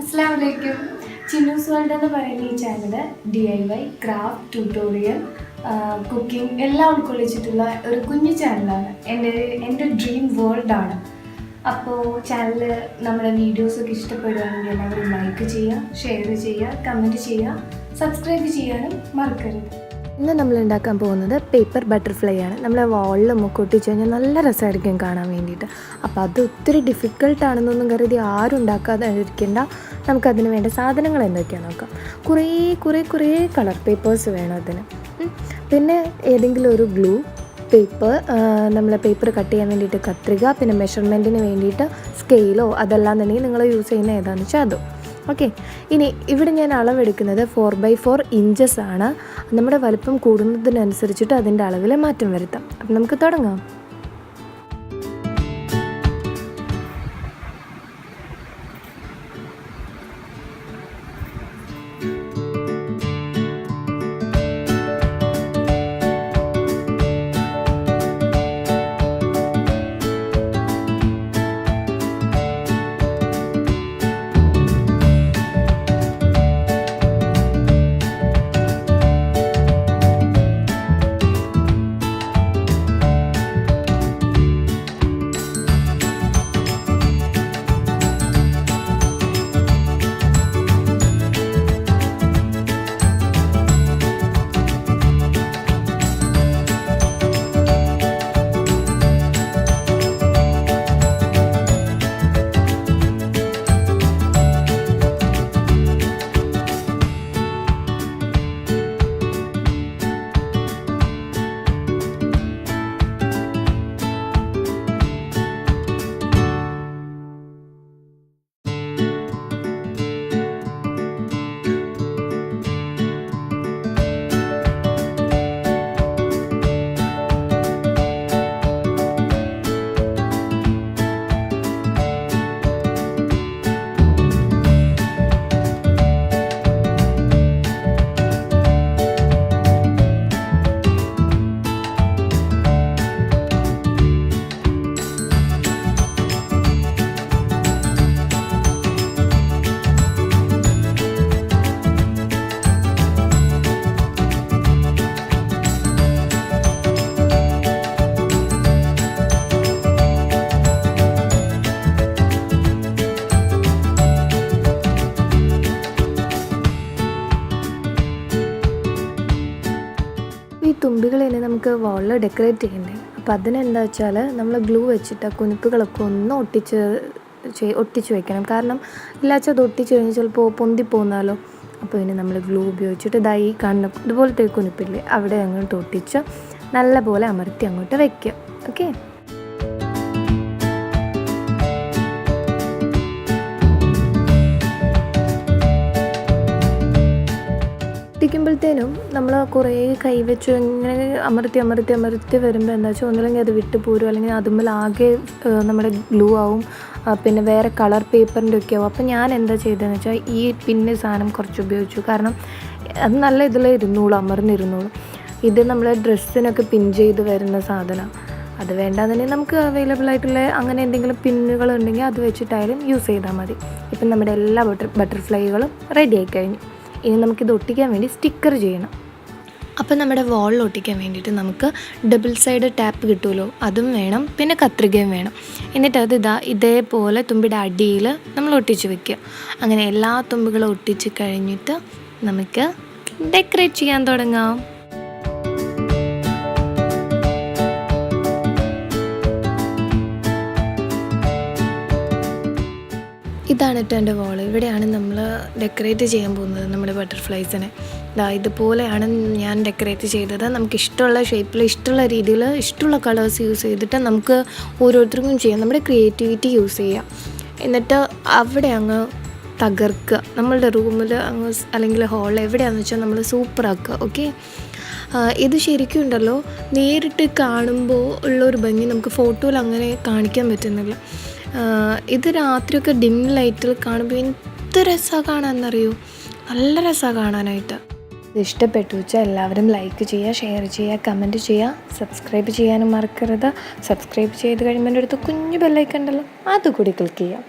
അസ്സലാമലൈക്കും. ചിന്നൂസ് വേൾഡ് എന്ന് പറയുന്ന ഈ channel DIY, craft, tutorial, cooking എല്ലാം ഉൾക്കൊള്ളിച്ചിട്ടുള്ള ഒരു കുഞ്ഞു ചാനലാണ്. എൻ്റെ ഡ്രീം വേൾഡാണ്. അപ്പോൾ ചാനൽ നമ്മുടെ വീഡിയോസൊക്കെ ഇഷ്ടപ്പെടുകയാണെങ്കിൽ എല്ലാവരും ലൈക്ക് ചെയ്യുക, ഷെയർ ചെയ്യുക, കമൻറ്റ് ചെയ്യുക, സബ്സ്ക്രൈബ് ചെയ്യാനും മറക്കരുത്. ഇന്ന് നമ്മൾ ഉണ്ടാക്കാൻ പോകുന്നത് പേപ്പർ ബട്ടർഫ്ലൈ ആണ്. നമ്മളെ വാളിൽ ഒട്ടിച്ച് കഴിഞ്ഞാൽ നല്ല രസമായിരിക്കും കാണാൻ വേണ്ടിയിട്ട്. അപ്പോൾ അത് ഒത്തിരി ഡിഫിക്കൽട്ടാണെന്നൊന്നും കരുതി ആരും ഉണ്ടാക്കാതെ ഇരിക്കേണ്ട. നമുക്കതിന് വേണ്ട സാധനങ്ങൾ എന്തൊക്കെയാണെന്ന് നോക്കാം. കുറേ കളർ പേപ്പേഴ്സ് വേണം അതിന്. പിന്നെ ഏതെങ്കിലും ഒരു ഗ്ലൂ, പേപ്പർ, നമ്മൾ പേപ്പർ കട്ട് ചെയ്യാൻ വേണ്ടിയിട്ട് കത്രിക, പിന്നെ മെഷർമെൻറ്റിന് വേണ്ടിയിട്ട് സ്കെയിലോ അതല്ലാന്നുണ്ടെങ്കിൽ നിങ്ങൾ യൂസ് ചെയ്യുന്ന ഏതാണെന്ന് വെച്ചാൽ അതോ. ഓക്കെ, ഇനി ഇവിടെ ഞാൻ അളവെടുക്കുന്നത് 4x4 ഇഞ്ചസ് ആണ്. നമ്മുടെ വലുപ്പം കൂടുന്നതിനനുസരിച്ചിട്ട് അതിൻ്റെ അളവിൽ മാറ്റം വരുത്താം. അപ്പം നമുക്ക് തുടങ്ങാം. ഈ തുമ്പികളെ നമുക്ക് വാളിൽ ഡെക്കറേറ്റ് ചെയ്യണ്ടേ. അപ്പോൾ അതിനെന്താ വെച്ചാൽ നമ്മൾ ഗ്ലൂ വെച്ചിട്ട് കുനിപ്പുകളൊക്കെ ഒന്ന് ഒട്ടിച്ച് വെക്കണം. കാരണം ഇല്ലാച്ചാൽ അത് ഒട്ടിച്ച് കഴിഞ്ഞാൽ ചിലപ്പോൾ പൊന്തിപ്പോന്നാലോ. അപ്പോൾ ഇനി നമ്മൾ ഗ്ലൂ ഉപയോഗിച്ചിട്ട് ഇതായി കാണുന്ന ഇതുപോലത്തെ കുനിപ്പില്ലേ അവിടെ അങ്ങോട്ട് ഒട്ടിച്ച് നല്ലപോലെ അമർത്തി അങ്ങോട്ട് വയ്ക്കുക. ഓക്കെ, ഒട്ടിക്കുമ്പോഴത്തേനും നമ്മൾ കുറേ കൈവച്ച് ഇങ്ങനെ അമർത്തി വരുമ്പോൾ എന്താ വെച്ചാൽ ഒന്നില്ലെങ്കിൽ അത് വിട്ട് പോരും, അല്ലെങ്കിൽ അതുമ്പോൾ ആകെ നമ്മുടെ ഗ്ലൂ ആവും, പിന്നെ വേറെ കളർ പേപ്പറിൻ്റെ ഒക്കെ ആവും. അപ്പോൾ ഞാൻ എന്താ ചെയ്തതെന്ന് വെച്ചാൽ ഈ പിന്നെ സാധനം കുറച്ച് ഉപയോഗിച്ചു. കാരണം അത് നല്ല അമർന്നിരുന്നോളും. ഇത് നമ്മൾ ഡ്രസ്സിനൊക്കെ പിൻ ചെയ്ത് വരുന്ന സാധനമാണ്. അത് വേണ്ടാന്നുണ്ടെങ്കിൽ നമുക്ക് അവൈലബിൾ ആയിട്ടുള്ള അങ്ങനെ എന്തെങ്കിലും പിന്നുകൾ ഉണ്ടെങ്കിൽ അത് വെച്ചിട്ടായാലും യൂസ് ചെയ്താൽ മതി. ഇപ്പം നമ്മുടെ എല്ലാ ബട്ടർഫ്ലൈകളും റെഡി ആയി കഴിഞ്ഞു. ഇനി നമുക്കിത് ഒട്ടിക്കാൻ വേണ്ടി സ്റ്റിക്കർ ചെയ്യണം. അപ്പോൾ നമ്മുടെ വാളിൽ ഒട്ടിക്കാൻ വേണ്ടിയിട്ട് നമുക്ക് ഡബിൾ സൈഡ് ടാപ്പ് കിട്ടുമല്ലോ, അതും വേണം, പിന്നെ കത്രികയും വേണം. എന്നിട്ട് അത് ഇതേപോലെ തുമ്പിയുടെ അടിയിൽ നമ്മൾ ഒട്ടിച്ച് വെക്കുക. അങ്ങനെ എല്ലാ തുമ്പുകളും ഒട്ടിച്ച് കഴിഞ്ഞിട്ട് നമുക്ക് ഡെക്കറേറ്റ് ചെയ്യാൻ തുടങ്ങാം. ഇതാണ് കേട്ടോ എൻ്റെ വാള്. ഇവിടെയാണ് നമ്മൾ ഡെക്കറേറ്റ് ചെയ്യാൻ പോകുന്നത് നമ്മുടെ ബട്ടർഫ്ലൈസിനെ. ഇതുപോലെയാണ് ഞാൻ ഡെക്കറേറ്റ് ചെയ്തത്. നമുക്ക് ഇഷ്ടമുള്ള ഷേപ്പിൽ, ഇഷ്ടമുള്ള രീതിയിൽ, ഇഷ്ടമുള്ള കളേഴ്സ് യൂസ് ചെയ്തിട്ട് നമുക്ക് ഓരോരുത്തർക്കും ചെയ്യാം. നമ്മുടെ ക്രിയേറ്റിവിറ്റി യൂസ് ചെയ്യാം. എന്നിട്ട് അവിടെ അങ്ങ് തകർക്കുക. നമ്മളുടെ റൂമിൽ അങ്ങ് അല്ലെങ്കിൽ ഹാളിൽ എവിടെയാണെന്ന് വെച്ചാൽ നമ്മൾ സൂപ്പറാക്കുക. ഓക്കെ, ഇത് ശരിക്കും ഉണ്ടല്ലോ, നേരിട്ട് കാണുമ്പോൾ ഉള്ളൊരു ഭംഗി നമുക്ക് ഫോട്ടോയിൽ അങ്ങനെ കാണിക്കാൻ പറ്റുന്നില്ല. ഇത് രാത്രിയൊക്കെ ഡിം ലൈറ്റിൽ കാണുമ്പോൾ എന്ത് രസമാണ് കാണാമെന്നറിയോ, നല്ല രസമാണ് കാണാനായിട്ട്. ഇത് ഇഷ്ടപ്പെട്ടു വെച്ചാൽ എല്ലാവരും ലൈക്ക് ചെയ്യുക, ഷെയർ ചെയ്യുക, കമൻറ്റ് ചെയ്യുക, സബ്സ്ക്രൈബ് ചെയ്യാനും മറക്കരുത്. സബ്സ്ക്രൈബ് ചെയ്ത് കഴിയുമ്പോൾ എൻ്റെ അടുത്ത് കുഞ്ഞു ബെല്ലൈക്കൺ ഉണ്ടല്ലോ, അതുകൂടി ക്ലിക്ക് ചെയ്യുക.